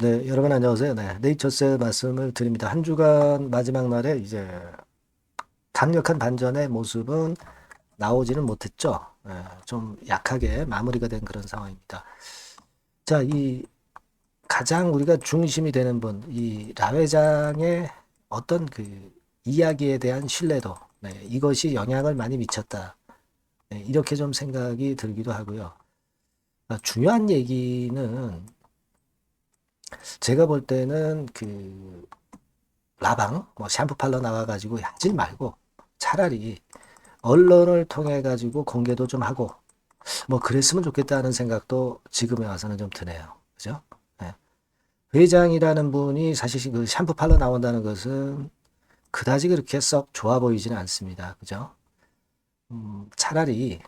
네, 여러분 안녕하세요. 네, 네이처셀 말씀을 드립니다. 한 주간 마지막 날에 이제 강력한 반전의 모습은 나오지는 못했죠. 좀 약하게 마무리가 된 그런 상황입니다. 자, 이 가장 우리가 중심이 되는 분, 이 라 회장의 어떤 그 이야기에 대한 신뢰도, 네, 이것이 영향을 많이 미쳤다. 네, 이렇게 좀 생각이 들기도 하고요. 중요한 얘기는 제가 볼 때는 그 라방, 뭐 샴푸 팔러 나와가지고 하지 말고 차라리 언론을 통해 가지고 공개도 좀 하고 뭐 그랬으면 좋겠다는 생각도 지금에 와서는 좀 드네요. 그죠? 네. 회장이라는 분이 사실 그 샴푸 팔러 나온다는 것은 그다지 그렇게 썩 좋아 보이지는 않습니다. 그죠? 차라리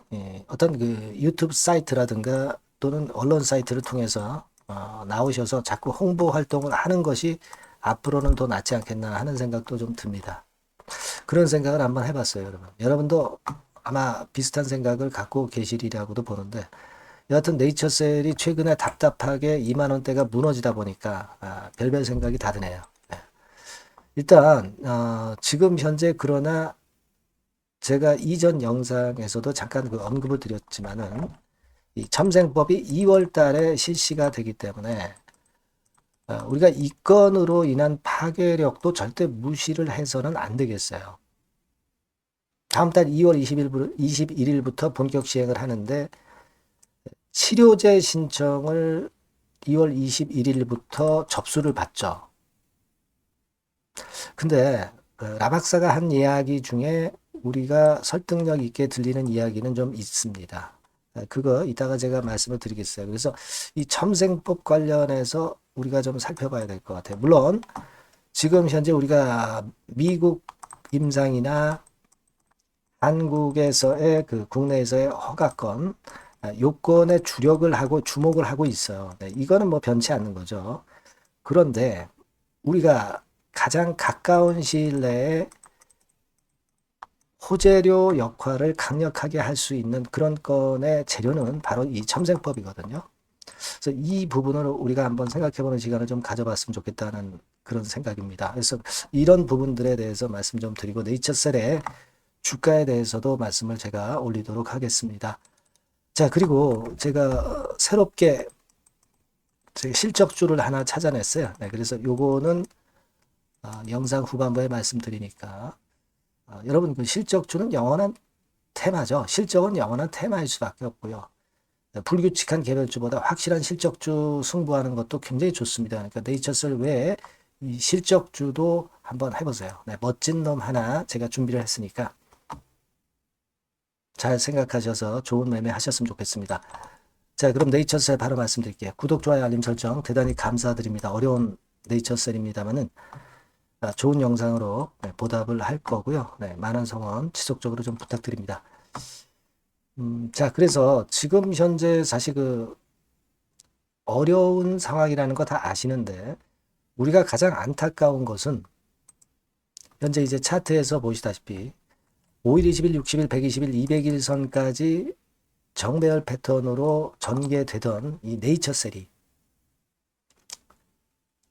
어떤 그 유튜브 사이트라든가 또는 언론 사이트를 통해서 나오셔서 자꾸 홍보 활동을 하는 것이 앞으로는 더 낫지 않겠나 하는 생각도 좀 듭니다. 그런 생각을 한번 해봤어요, 여러분. 여러분도 아마 비슷한 생각을 갖고 계시리라고도 보는데, 여하튼 네이처셀이 최근에 답답하게 2만 원대가 무너지다 보니까 별별 생각이 다 드네요. 네. 일단 지금 현재 그러나 제가 이전 영상에서도 잠깐 그 언급을 드렸지만은 이 첨생법이 2월 달에 실시가 되기 때문에 우리가 이 건으로 인한 파괴력도 절대 무시를 해서는 안 되겠어요. 다음 달 2월 21일부터 본격 시행을 하는데 치료제 신청을 2월 21일부터 접수를 받죠. 근데 라 박사가 한 이야기 중에 우리가 설득력 있게 들리는 이야기는 좀 있습니다. 그거 이따가 제가 말씀을 드리겠어요. 그래서 이 첨생법 관련해서 우리가 좀 살펴봐야 될 것 같아요. 물론 지금 현재 우리가 미국 임상이나 한국에서의 그 국내에서의 허가권 요건에 주력을 하고 주목을 하고 있어요. 네, 이거는 뭐 변치 않는 거죠. 그런데 우리가 가장 가까운 시일 내에 호재료 역할을 강력하게 할 수 있는 그런 건의 재료는 바로 이 첨생법이거든요. 그래서 이 부분을 우리가 한번 생각해보는 시간을 좀 가져봤으면 좋겠다는 그런 생각입니다. 그래서 이런 부분들에 대해서 말씀 좀 드리고 네이처셀의 주가에 대해서도 말씀을 제가 올리도록 하겠습니다. 자, 그리고 제가 새롭게 제 실적주를 하나 찾아냈어요. 네, 그래서 요거는 영상 후반부에 말씀드리니까 여러분 그 실적주는 영원한 테마죠. 실적은 영원한 테마일 수밖에 없고요. 불규칙한 개별주보다 확실한 실적주 승부하는 것도 굉장히 좋습니다. 그러니까 네이처셀 외에 이 실적주도 한번 해보세요. 네, 멋진 놈 하나 제가 준비를 했으니까 잘 생각하셔서 좋은 매매 하셨으면 좋겠습니다. 자, 그럼 네이처셀 바로 말씀드릴게요. 구독, 좋아요, 알림 설정 대단히 감사드립니다. 어려운 네이처셀입니다만은 좋은 영상으로 보답을 할 거고요. 네, 많은 성원 지속적으로 좀 부탁드립니다. 자, 그래서 지금 현재 사실 그 어려운 상황이라는 거 다 아시는데 우리가 가장 안타까운 것은 현재 이제 차트에서 보시다시피 5일, 20일, 60일, 120일, 200일 선까지 정배열 패턴으로 전개되던 이 네이처셀이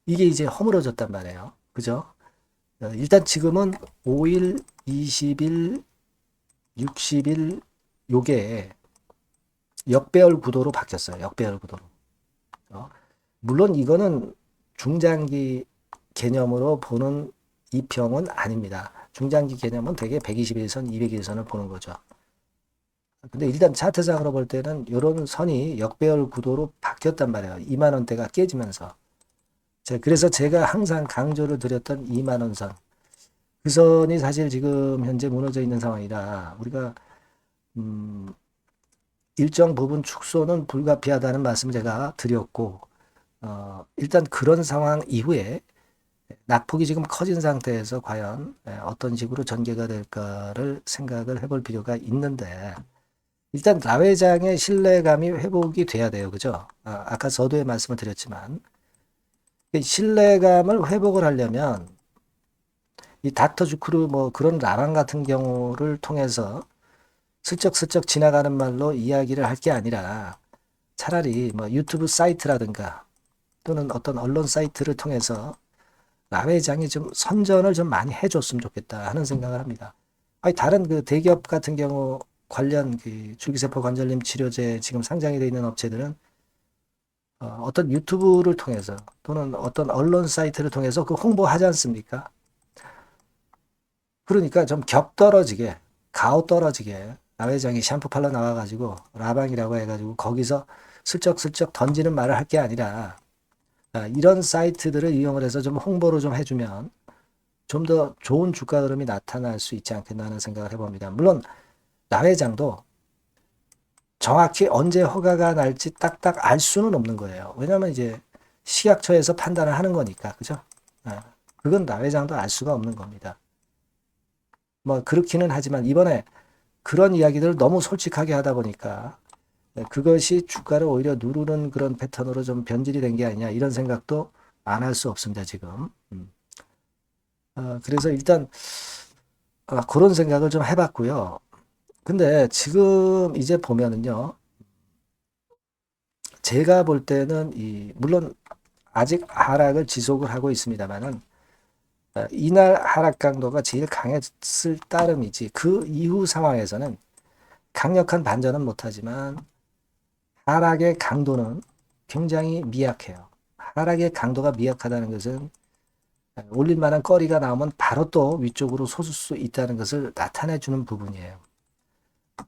이게 이제 허물어졌단 말이에요. 그죠? 일단 지금은 5일, 20일, 60일 요게 역배열 구도로 바뀌었어요. 역배열 구도로. 물론 이거는 중장기 개념으로 보는 이평은 아닙니다. 중장기 개념은 되게 121선, 200일선을 보는 거죠. 근데 일단 차트상으로 볼 때는 이런 선이 역배열 구도로 바뀌었단 말이에요. 2만 원대가 깨지면서. 그래서 제가 항상 강조를 드렸던 2만 원 선. 그 선이 사실 지금 현재 무너져 있는 상황이라 우리가 일정 부분 축소는 불가피하다는 말씀을 제가 드렸고 일단 그런 상황 이후에 낙폭이 지금 커진 상태에서 과연 어떤 식으로 전개가 될까를 생각을 해볼 필요가 있는데 일단 라 회장의 신뢰감이 회복이 돼야 돼요. 그죠? 아까 서두에 말씀을 드렸지만 신뢰감을 회복을 하려면 이 닥터 주크루 뭐 그런 라방 같은 경우를 통해서 슬쩍슬쩍 지나가는 말로 이야기를 할 게 아니라 차라리 뭐 유튜브 사이트라든가 또는 어떤 언론 사이트를 통해서 라 회장이 좀 선전을 좀 많이 해줬으면 좋겠다 하는 생각을 합니다. 아니, 다른 그 대기업 같은 경우 관련 그 줄기세포 관절염 치료제 지금 상장이 되어 있는 업체들은 어떤 유튜브를 통해서 또는 어떤 언론 사이트를 통해서 그 홍보하지 않습니까? 그러니까 좀 격 떨어지게, 가오 떨어지게 라 회장이 샴푸 팔러 나와가지고 라방이라고 해가지고 거기서 슬쩍슬쩍 던지는 말을 할 게 아니라 이런 사이트들을 이용을 해서 좀 홍보를 좀 해주면 좀 더 좋은 주가 흐름이 나타날 수 있지 않겠나 하는 생각을 해봅니다. 물론 라 회장도 정확히 언제 허가가 날지 딱딱 알 수는 없는 거예요. 왜냐하면 이제 식약처에서 판단을 하는 거니까, 그죠? 그건 라 회장도 알 수가 없는 겁니다. 뭐 그렇기는 하지만 이번에 그런 이야기들을 너무 솔직하게 하다 보니까 그것이 주가를 오히려 누르는 그런 패턴으로 좀 변질이 된 게 아니냐 이런 생각도 안 할 수 없습니다, 지금. 그래서 일단 그런 생각을 좀 해봤고요. 근데 지금 이제 보면은요, 제가 볼 때는 물론 아직 하락을 지속을 하고 있습니다만은 이날 하락 강도가 제일 강했을 따름이지 그 이후 상황에서는 강력한 반전은 못하지만 하락의 강도는 굉장히 미약해요. 하락의 강도가 미약하다는 것은 올릴 만한 거리가 나오면 바로 또 위쪽으로 솟을 수 있다는 것을 나타내 주는 부분이에요.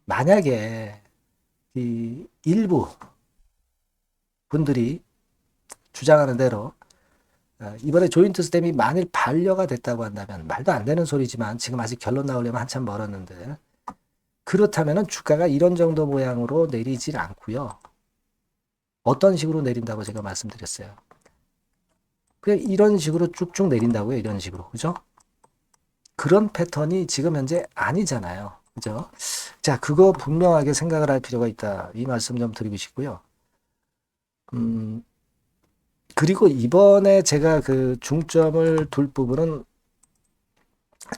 만약에 이 일부 분들이 주장하는 대로 이번에 조인트 스텝이 만일 반려가 됐다고 한다면 말도 안 되는 소리지만 지금 아직 결론 나오려면 한참 멀었는데 그렇다면 주가가 이런 정도 모양으로 내리질 않고요. 어떤 식으로 내린다고 제가 말씀드렸어요. 그냥 이런 식으로 쭉쭉 내린다고요. 이런 식으로. 그죠? 그런 패턴이 지금 현재 아니잖아요. 그죠? 자, 그거 분명하게 생각을 할 필요가 있다. 이 말씀 좀 드리고 싶고요. 그리고 이번에 제가 그 중점을 둘 부분은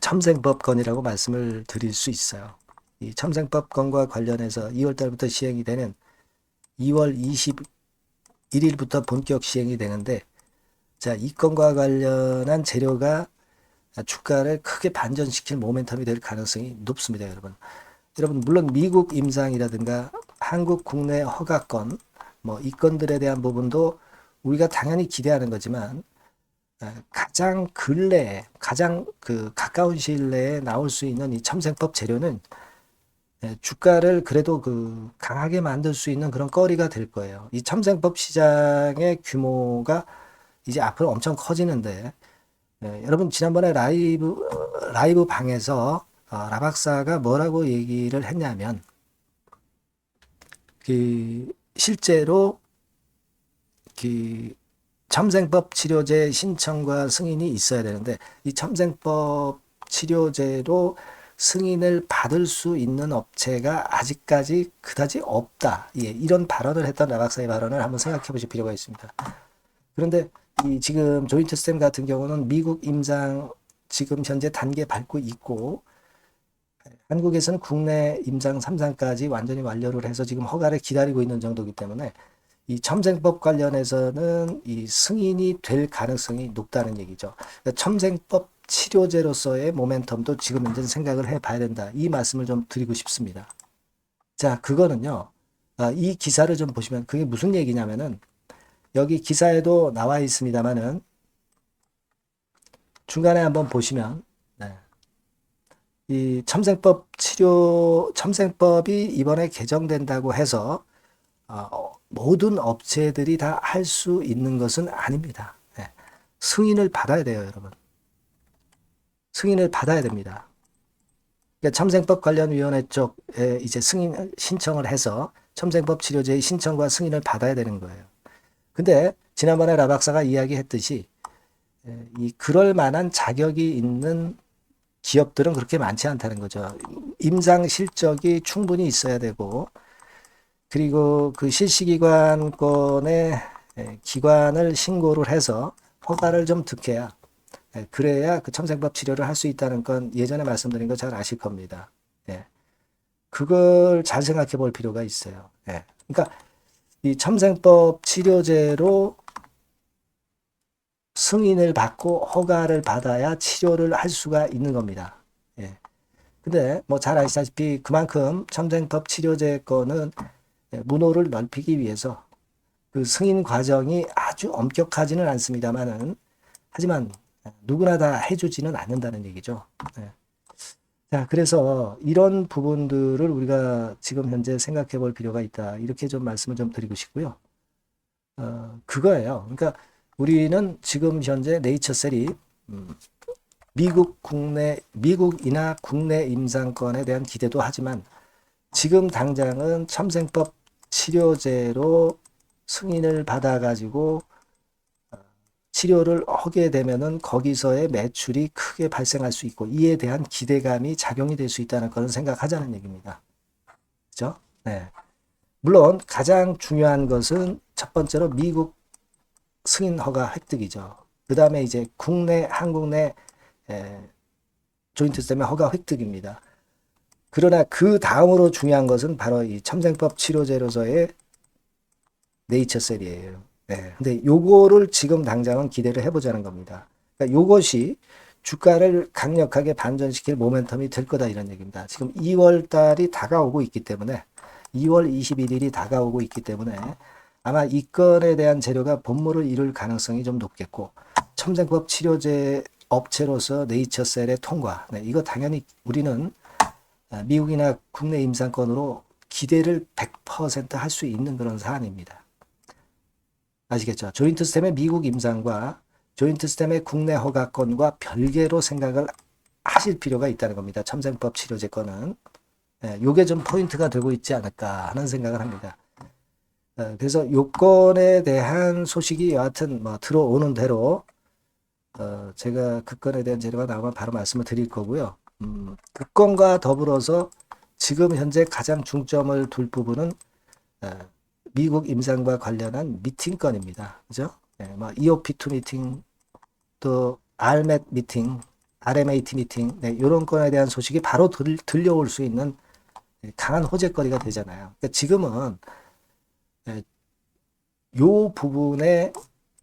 첨생법건이라고 말씀을 드릴 수 있어요. 이 첨생법건과 관련해서 2월 달부터 시행이 되는 2월 21일부터 본격 시행이 되는데, 자, 이 건과 관련한 재료가 주가를 크게 반전시킬 모멘텀이 될 가능성이 높습니다, 여러분. 여러분, 물론 미국 임상이라든가 한국 국내 허가건, 뭐 이 건들에 대한 부분도 우리가 당연히 기대하는 거지만 가장 근래에, 가장 그 가까운 시일 내에 나올 수 있는 이 첨생법 재료는 주가를 그래도 그 강하게 만들 수 있는 그런 거리가 될 거예요. 이 첨생법 시장의 규모가 이제 앞으로 엄청 커지는데, 여러분 지난번에 라이브 방에서 라 박사가 뭐라고 얘기를 했냐면 그 실제로 그 첨생법 치료제 신청과 승인이 있어야 되는데 이 첨생법 치료제로 승인을 받을 수 있는 업체가 아직까지 그다지 없다. 예, 이런 발언을 했던 라 박사의 발언을 한번 생각해 보실 필요가 있습니다. 그런데 이 지금 조인트 스템 같은 경우는 미국 임상 지금 현재 단계 밟고 있고 한국에서는 국내 임상 3상까지 완전히 완료를 해서 지금 허가를 기다리고 있는 정도이기 때문에 이 첨생법 관련해서는 이 승인이 될 가능성이 높다는 얘기죠. 그러니까 첨생법 치료제로서의 모멘텀도 지금 현재 생각을 해봐야 된다. 이 말씀을 좀 드리고 싶습니다. 자, 그거는요. 이 기사를 좀 보시면 그게 무슨 얘기냐면은 여기 기사에도 나와 있습니다만은 중간에 한번 보시면 이 첨생법이 이번에 개정된다고 해서 모든 업체들이 다 할 수 있는 것은 아닙니다. 승인을 받아야 돼요, 여러분. 승인을 받아야 됩니다. 그러니까 첨생법 관련위원회 쪽에 이제 승인 신청을 해서 첨생법 치료제의 신청과 승인을 받아야 되는 거예요. 근데 지난번에 라 박사가 이야기했듯이 그럴 만한 자격이 있는 기업들은 그렇게 많지 않다는 거죠. 임상 실적이 충분히 있어야 되고 그리고 그 실시기관권의 기관을 신고를 해서 허가를 좀 득해야 그래야 그 첨생법 치료를 할 수 있다는 건 예전에 말씀드린 거 잘 아실 겁니다. 그걸 잘 생각해 볼 필요가 있어요. 그러니까 이 첨생법 치료제로 승인을 받고 허가를 받아야 치료를 할 수가 있는 겁니다. 예. 근데 뭐 잘 아시다시피 그만큼 첨생법 치료제권은 문호를 넓히기 위해서 그 승인 과정이 아주 엄격하지는 않습니다만은 하지만 누구나 다 해주지는 않는다는 얘기죠. 예. 자, 그래서 이런 부분들을 우리가 지금 현재 생각해 볼 필요가 있다. 이렇게 좀 말씀을 좀 드리고 싶고요. 그거예요. 그러니까 우리는 지금 현재 네이처셀이 미국이나 국내 임상권에 대한 기대도 하지만 지금 당장은 첨생법 치료제로 승인을 받아가지고 치료를 하게 되면은 거기서의 매출이 크게 발생할 수 있고 이에 대한 기대감이 작용이 될 수 있다는 것을 생각하자는 얘기입니다. 그죠? 네. 물론 가장 중요한 것은 첫 번째로 미국 승인 허가 획득이죠. 그 다음에 이제 한국 내 조인트 시스템의 허가 획득입니다. 그러나 그 다음으로 중요한 것은 바로 이 첨생법 치료제로서의 네이처셀이에요. 네. 근데 요거를 지금 당장은 기대를 해보자는 겁니다. 그러니까 요것이 주가를 강력하게 반전시킬 모멘텀이 될 거다 이런 얘기입니다. 지금 2월 달이 다가오고 있기 때문에 2월 21일이 다가오고 있기 때문에 아마 이 건에 대한 재료가 본물을 이룰 가능성이 좀 높겠고 첨생법 치료제 업체로서 네이처셀의 통과 이거 당연히 우리는 미국이나 국내 임상권으로 기대를 100% 할 수 있는 그런 사안입니다. 아시겠죠? 조인트 스템의 미국 임상과 조인트 스템의 국내 허가권과 별개로 생각을 하실 필요가 있다는 겁니다. 첨생법 치료제권은. 요게 좀 포인트가 되고 있지 않을까 하는 생각을 합니다. 그래서 요건에 대한 소식이 여하튼 뭐 들어오는 대로 제가 그 건에 대한 재료가 나오면 바로 말씀을 드릴 거고요. 그 건과 더불어서 지금 현재 가장 중점을 둘 부분은 미국 임상과 관련한 미팅 건입니다. 그죠? 뭐 EOP2 미팅, 또 RMAT 미팅, RMAT 미팅, 이런 건에 대한 소식이 바로 들려올 수 있는 강한 호재거리가 되잖아요. 그러니까 지금은 요 부분에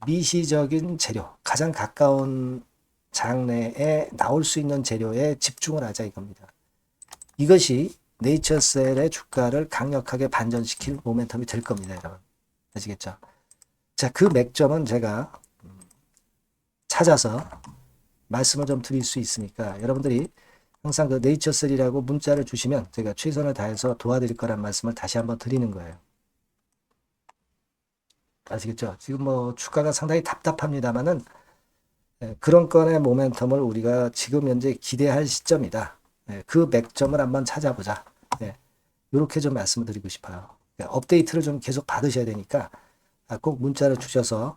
미시적인 재료, 가장 가까운 장래에 나올 수 있는 재료에 집중을 하자 이겁니다. 이것이 네이처셀의 주가를 강력하게 반전시킬 모멘텀이 될 겁니다, 여러분. 아시겠죠? 자, 그 맥점은 제가 찾아서 말씀을 좀 드릴 수 있으니까 여러분들이 항상 그 네이처셀이라고 문자를 주시면 제가 최선을 다해서 도와드릴 거란 말씀을 다시 한번 드리는 거예요. 아시겠죠? 지금 뭐 주가가 상당히 답답합니다만은 그런 건의 모멘텀을 우리가 지금 현재 기대할 시점이다. 그 맥점을 한번 찾아보자. 이렇게 좀 말씀을 드리고 싶어요. 업데이트를 좀 계속 받으셔야 되니까 꼭 문자를 주셔서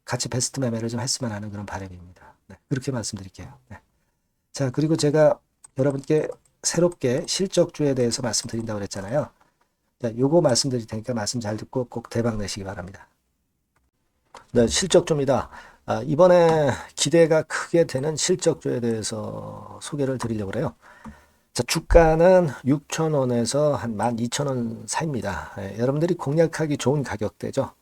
같이 베스트 매매를 좀 했으면 하는 그런 바람입니다. 그렇게 말씀드릴게요. 자, 그리고 제가 여러분께 새롭게 실적주에 대해서 말씀드린다고 그랬잖아요. 자, 요거 말씀드릴 테니까 말씀 잘 듣고 꼭 대박 내시기 바랍니다. 네, 실적주입니다. 이번에 기대가 크게 되는 실적주에 대해서 소개를 드리려고 그래요. 자, 주가는 6,000원에서 한 12,000원 사이입니다. 여러분들이 공략하기 좋은 가격대죠.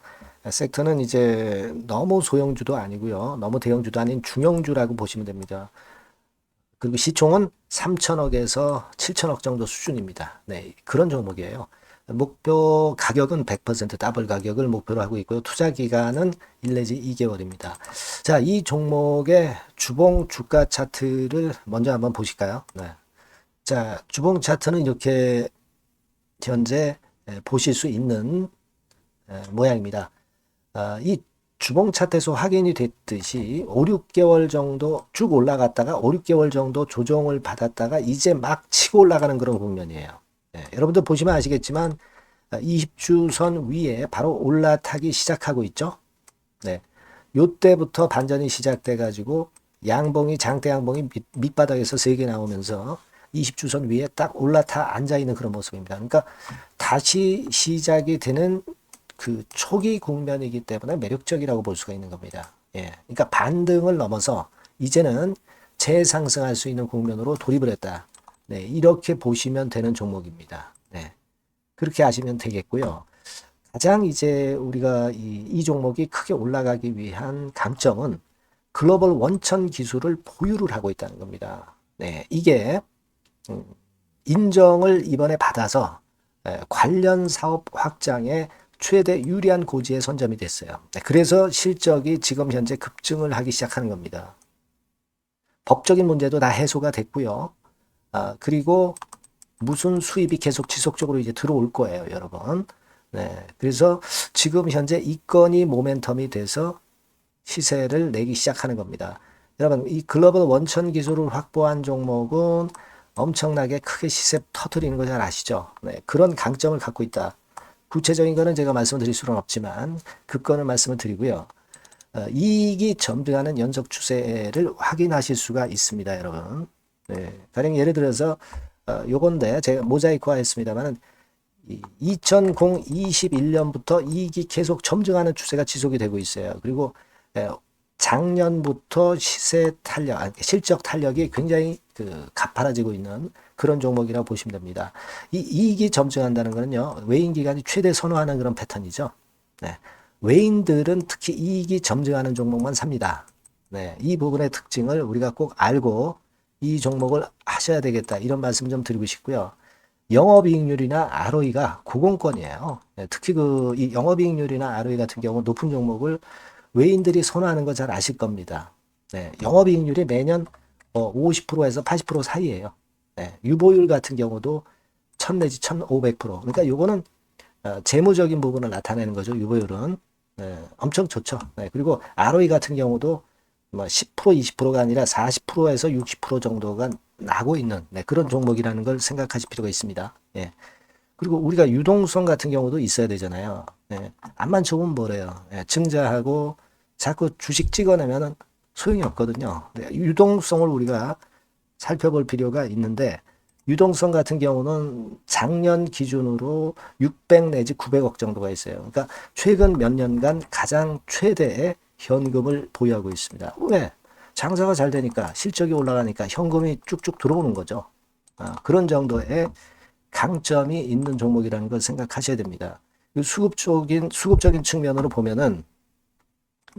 섹터는 이제 너무 소형주도 아니고요. 너무 대형주도 아닌 중형주라고 보시면 됩니다. 그리고 시총은 3천억에서 7천억 정도 수준입니다. 네, 그런 종목이에요. 목표 가격은 100% 더블 가격을 목표로 하고 있고요. 투자 기간은 1 내지 2개월입니다. 자, 이 종목의 주봉 주가 차트를 먼저 한번 보실까요? 네. 자, 주봉 차트는 이렇게 현재 보실 수 있는 모양입니다. 이 주봉 차트에서 확인이 됐듯이 5, 6개월 정도 쭉 올라갔다가 5, 6개월 정도 조정을 받았다가 이제 막 치고 올라가는 그런 국면이에요. 여러분들 보시면 아시겠지만 20주선 위에 바로 올라타기 시작하고 있죠. 네. 요때부터 반전이 시작돼 가지고 양봉이 장대 양봉이 밑바닥에서 3개 나오면서 20주선 위에 딱 올라타 앉아 있는 그런 모습입니다. 그러니까 다시 시작이 되는 그 초기 국면이기 때문에 매력적이라고 볼 수가 있는 겁니다. 그러니까 반등을 넘어서 이제는 재상승할 수 있는 국면으로 돌입을 했다. 네, 이렇게 보시면 되는 종목입니다. 네, 그렇게 아시면 되겠고요. 가장 이제 우리가 이 종목이 크게 올라가기 위한 강점은 글로벌 원천 기술을 보유를 하고 있다는 겁니다. 네, 이게 음, 인정을 이번에 받아서 관련 사업 확장에 최대 유리한 고지에 선점이 됐어요. 네, 그래서 실적이 지금 현재 급증을 하기 시작하는 겁니다. 법적인 문제도 다 해소가 됐고요. 그리고 무슨 수입이 계속 지속적으로 이제 들어올 거예요, 여러분. 네, 그래서 지금 현재 이 건이 모멘텀이 돼서 시세를 내기 시작하는 겁니다. 여러분, 이 글로벌 원천 기술을 확보한 종목은 엄청나게 크게 시세 터트리는 거 잘 아시죠? 네, 그런 강점을 갖고 있다. 구체적인 거는 제가 말씀을 드릴 수는 없지만 그 건을 말씀을 드리고요. 이익이 점등하는 연속 추세를 확인하실 수가 있습니다, 여러분. 네, 가령 예를 들어서 요건데 제가 모자이크화 했습니다만은 2021년부터 이익이 계속 점증하는 추세가 지속이 되고 있어요. 그리고 작년부터 시세 탄력, 실적 탄력이 굉장히 가파라지고 있는 그런 종목이라고 보시면 됩니다. 이 이익이 점증한다는 거는요, 외인 기관이 최대 선호하는 그런 패턴이죠. 네. 외인들은 특히 이익이 점증하는 종목만 삽니다. 네. 이 부분의 특징을 우리가 꼭 알고 이 종목을 하셔야 되겠다. 이런 말씀 좀 드리고 싶고요. 영업이익률이나 ROE가 고공권이에요. 네, 특히 이 영업이익률이나 ROE 같은 경우 높은 종목을 외인들이 선호하는 거 잘 아실 겁니다. 네, 영업이익률이 매년 50%에서 80% 사이에요. 네, 유보율 같은 경우도 1000 내지 1500%. 그러니까 요거는 재무적인 부분을 나타내는 거죠. 유보율은. 네, 엄청 좋죠. 네, 그리고 ROE 같은 경우도 뭐 10%, 20%가 아니라 40%에서 60% 정도가 나고 있는 그런 종목이라는 걸 생각하실 필요가 있습니다. 예. 그리고 우리가 유동성 같은 경우도 있어야 되잖아요. 예. 암만 좋으면 뭐래요. 예. 증자하고 자꾸 주식 찍어내면은 소용이 없거든요. 유동성을 우리가 살펴볼 필요가 있는데 유동성 같은 경우는 작년 기준으로 600 내지 900억 정도가 있어요. 그러니까 최근 몇 년간 가장 최대의 현금을 보유하고 있습니다. 왜? 장사가 잘 되니까 실적이 올라가니까 현금이 쭉쭉 들어오는 거죠. 그런 정도의 강점이 있는 종목이라는 걸 생각하셔야 됩니다. 수급적인 측면으로 보면은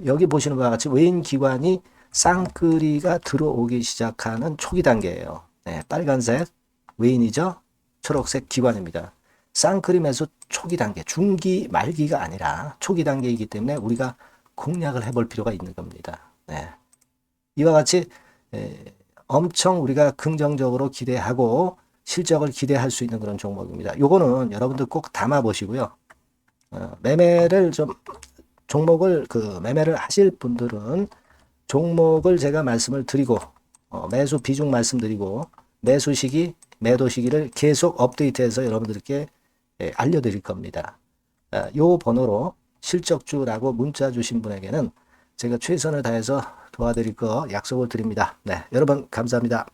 여기 보시는 바와 같이 외인 기관이 쌍끌이가 들어오기 시작하는 초기 단계예요. 네, 빨간색 외인이죠. 초록색 기관입니다. 쌍끌이 매수 초기 단계, 중기 말기가 아니라 초기 단계이기 때문에 우리가 공략을 해볼 필요가 있는 겁니다. 네. 이와 같이 엄청 우리가 긍정적으로 기대하고 실적을 기대할 수 있는 그런 종목입니다. 요거는 여러분들 꼭 담아 보시고요. 매매를 좀 종목을 매매를 하실 분들은 종목을 제가 말씀을 드리고 매수 비중 말씀드리고 매수 시기, 매도 시기를 계속 업데이트해서 여러분들께 알려드릴 겁니다. 요 번호로 실적주라고 문자 주신 분에게는 제가 최선을 다해서 도와드릴 거 약속을 드립니다. 네, 여러분 감사합니다.